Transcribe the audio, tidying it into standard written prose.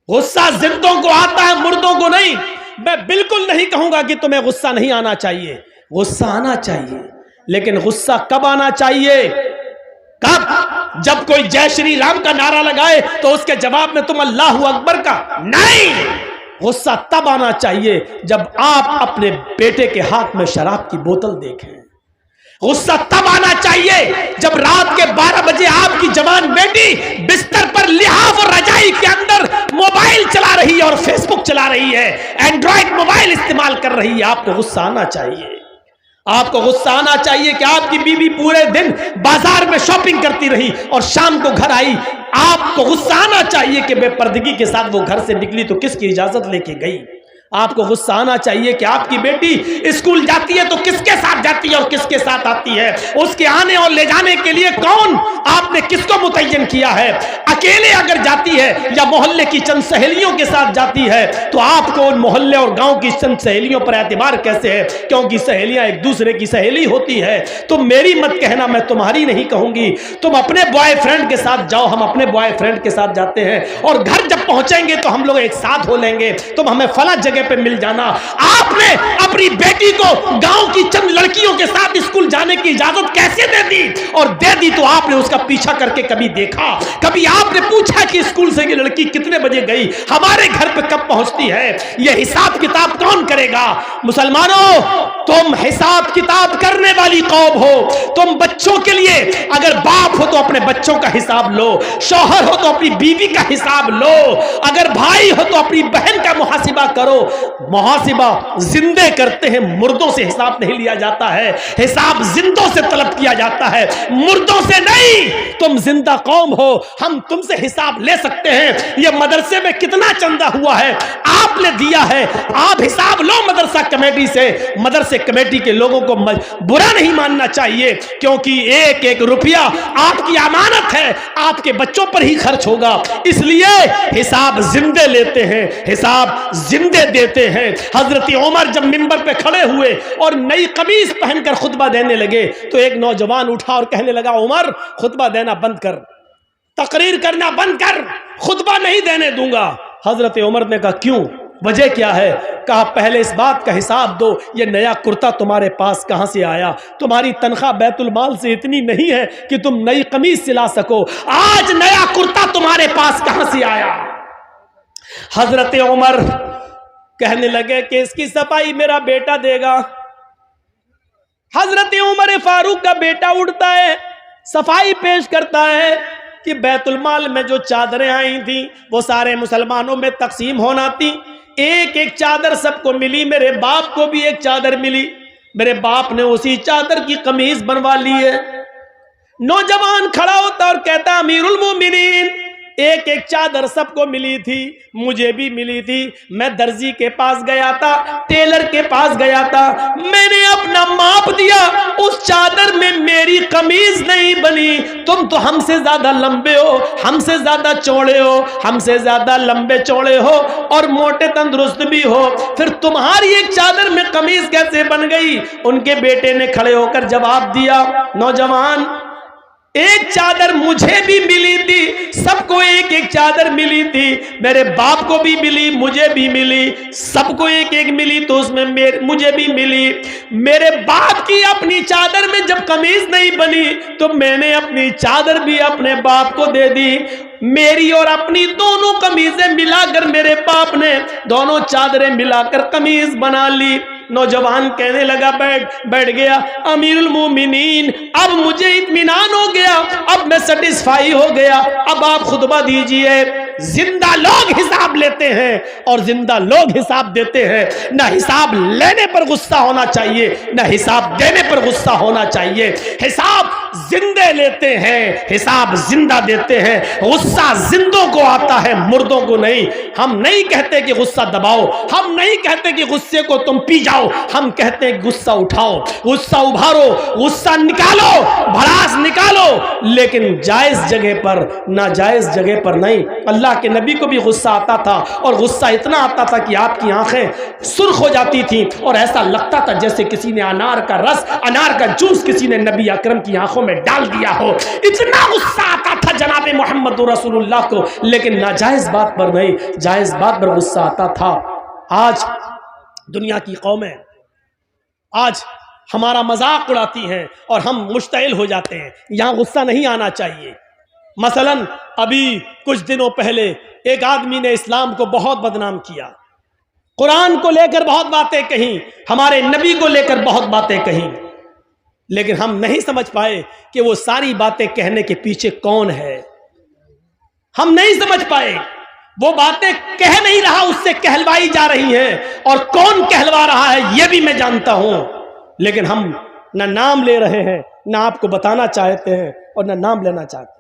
غصہ زندوں کو آتا ہے، مردوں کو نہیں۔ میں بالکل نہیں کہوں گا کہ تمہیں غصہ نہیں آنا چاہیے، غصہ آنا چاہیے، لیکن غصہ کب آنا چاہیے؟ کب؟ جب کوئی جے شری رام کا نعرہ لگائے تو اس کے جواب میں تم اللہ اکبر کا نہیں۔ غصہ تب آنا چاہیے جب آپ اپنے بیٹے کے ہاتھ میں شراب کی بوتل دیکھیں۔ غصہ تب آنا چاہیے جب رات کے 12 بجے آپ کی جوان بیٹی بستر پر لحاف اور رجائی کے اندر موبائل چلا رہی ہے اور فیس بک چلا رہی ہے، اینڈرائڈ موبائل استعمال کر رہی ہے۔ آپ کو غصہ آنا چاہیے۔ آپ کو غصہ آنا چاہیے کہ آپ کی بیوی پورے دن بازار میں شاپنگ کرتی رہی اور شام کو گھر آئی۔ آپ کو غصہ آنا چاہیے کہ بے پردگی کے ساتھ وہ گھر سے نکلی تو کس کی اجازت لے کے گئی۔ آپ کو غصہ آنا چاہیے کہ آپ کی بیٹی اسکول جاتی ہے تو کس کے ساتھ جاتی ہے اور کس کے ساتھ آتی ہے، اس کے آنے اور لے جانے کے لیے کون آپ نے کس کو متعین کیا ہے۔ اکیلے اگر جاتی ہے یا محلے کی چند سہیلیوں کے ساتھ جاتی ہے تو آپ کو ان محلے اور گاؤں کی چند سہیلیوں پر اعتبار کیسے ہے؟ کیونکہ سہیلیاں ایک دوسرے کی سہیلی ہوتی ہے۔ تم میری مت کہنا، میں تمہاری نہیں کہوں گی۔ تم اپنے بوائے فرینڈ کے ساتھ جاؤ، ہم اپنے بوائے فرینڈ کے ساتھ جاتے ہیں، اور گھر جب پہنچیں گے تو ہم لوگ ایک ساتھ ہو لیں گے، تم ہمیں فلاں جگہ پہ مل جانا۔ آپ نے اپنی بیٹی کو گاؤں کی چند لڑکیوں کے ساتھ اسکول جانے کی اجازت کیسے دے دی؟ اور دے دی تو آپ نے اس کا پیچھا کر کے کبھی دیکھا؟ کبھی آپ نے پوچھا کہ اسکول سے یہ لڑکی کتنے بجے گئی، ہمارے گھر پہ کب پہنچتی ہے؟ یہ حساب کتاب کون کرے گا؟ مسلمانوں، تم حساب کتاب کرنے والی قوم ہو۔ تم بچوں کے لیے اگر باپ ہو تو اپنے بچوں کا حساب لو، شوہر ہو تو اپنی بیوی کا حساب لو، اگر بھائی ہو تو اپنی بہن کا محاسبہ کرو۔ محاسبہ زندے کرتے ہیں، مردوں سے حساب نہیں لیا جاتا ہے، حساب زندوں سے طلب کیا جاتا ہے، مردوں سے نہیں۔ تم زندہ قوم ہو، ہم تم سے حساب لے سکتے ہیں۔ یہ مدرسے میں کتنا چندہ ہوا ہے آپ نے دیا ہے، آپ حساب لو مدرسہ کمیٹی سے۔ مدرسے کمیٹی کے لوگوں کو برا نہیں ماننا چاہیے، کیونکہ ایک ایک روپیہ آپ کی امانت ہے، آپ کے بچوں پر ہی خرچ ہوگا، اس لیے حساب زندے لیتے ہیں، حساب زندے دیتے ہیں۔ حضرت عمر جب منبر پہ کھڑے ہوئے اور نئی قمیص پہن کر خطبہ دینے لگے تو ایک نوجوان اٹھا اور کہنے لگا، عمر خطبہ دینا بند کر، تقریر کرنا بند کر، خطبہ نہیں دینے دوں گا۔ حضرت عمر نے کہا کیوں؟ وجہ کیا ہے؟ کہا پہلے اس بات کا حساب دو، یہ نیا کرتا تمہارے پاس کہاں سے آیا؟ تمہاری تنخواہ بیت المال سے اتنی نہیں ہے کہ تم نئی قمیص سلا سکو، آج نیا کرتا تمہارے پاس کہاں سے آیا؟ حضرت عمر کہنے لگے کہ اس کی صفائی میرا بیٹا دے گا۔ حضرت عمر فاروق کا بیٹا اٹھتا ہے، صفائی پیش کرتا ہے کہ بیت المال میں جو چادریں آئی تھیں وہ سارے مسلمانوں میں تقسیم ہونا تھی، ایک ایک چادر سب کو ملی، میرے باپ کو بھی ایک چادر ملی، میرے باپ نے اسی چادر کی قمیض بنوا لی ہے۔ نوجوان کھڑا ہوتا اور کہتا امیر المومنین، ایک ایک چادر سب کو ملی تھی، مجھے بھی ملی تھی، میں درزی کے پاس گیا تھا، ٹیلر کے پاس گیا تھا، میں نے اپنا ماپ دیا، اس چادر میں میری قمیض نہیں بنی۔ تم تو ہم سے زیادہ لمبے ہو، ہم سے زیادہ چوڑے ہو، ہم سے زیادہ لمبے چوڑے ہو اور موٹے تندرست بھی ہو، پھر تمہاری ایک چادر میں قمیض کیسے بن گئی؟ ان کے بیٹے نے کھڑے ہو کر جواب دیا، نوجوان، ایک چادر مجھے بھی ملی تھی، سب کو ایک ایک چادر ملی تھی، میرے باپ کو بھی ملی، مجھے بھی ملی، سب کو ایک ایک ملی تو اس میں مجھے بھی ملی۔ میرے باپ کی اپنی چادر میں جب قمیض نہیں بنی تو میں نے اپنی چادر بھی اپنے باپ کو دے دی، میری اور اپنی دونوں قمیضیں ملا کر میرے باپ نے دونوں چادریں ملا کر قمیض بنا لی۔ نوجوان کہنے لگا بیٹھ گیا، امیر المومنین اب مجھے اطمینان ہو گیا، اب میں سیٹسفائی ہو گیا، اب آپ خطبہ دیجئے۔ زندہ لوگ حساب لیتے ہیں اور زندہ لوگ حساب دیتے ہیں، نہ حساب لینے پر غصہ ہونا چاہیے نہ حساب دینے پر غصہ ہونا چاہیے۔ حساب زندے لیتے ہیں، حساب زندہ دیتے ہیں، غصہ زندوں کو آتا ہے، مردوں کو نہیں۔ ہم نہیں کہتے کہ غصہ دباؤ، ہم نہیں کہتے کہ غصے کو تم پی جاؤ، ہم کہتے ہیں غصہ اٹھاؤ، غصہ ابھارو، غصہ نکالو، بھڑاس نکالو، لیکن جائز جگہ پر، ناجائز جگہ پر نہیں۔ اللہ اللہ کے نبی کو بھی غصہ آتا تھا، اور غصہ اتنا آتا تھا کہ آپ کی آنکھیں سرخ ہو جاتی تھیں اور ایسا لگتا تھا جیسے کسی نے انار کا رس، انار کا جوس کسی نے نبی اکرم کی آنکھوں میں ڈال دیا ہو۔ اتنا غصہ آتا تھا جناب محمد رسول اللہ کو، لیکن ناجائز بات پر نہیں، جائز بات پر غصہ آتا تھا۔ آج دنیا کی قومیں آج ہمارا مذاق اڑاتی ہیں اور ہم مشتعل ہو جاتے ہیں، یہاں غصہ نہیں آنا چاہیے۔ مثلا ابھی کچھ دنوں پہلے ایک آدمی نے اسلام کو بہت بدنام کیا، قرآن کو لے کر بہت باتیں کہیں، ہمارے نبی کو لے کر بہت باتیں کہیں، لیکن ہم نہیں سمجھ پائے کہ وہ ساری باتیں کہنے کے پیچھے کون ہے۔ ہم نہیں سمجھ پائے، وہ باتیں کہہ نہیں رہا، اس سے کہلوائی جا رہی ہیں، اور کون کہلوا رہا ہے یہ بھی میں جانتا ہوں، لیکن ہم نہ نام لے رہے ہیں، نہ آپ کو بتانا چاہتے ہیں اور نہ نام لینا چاہتے ہیں۔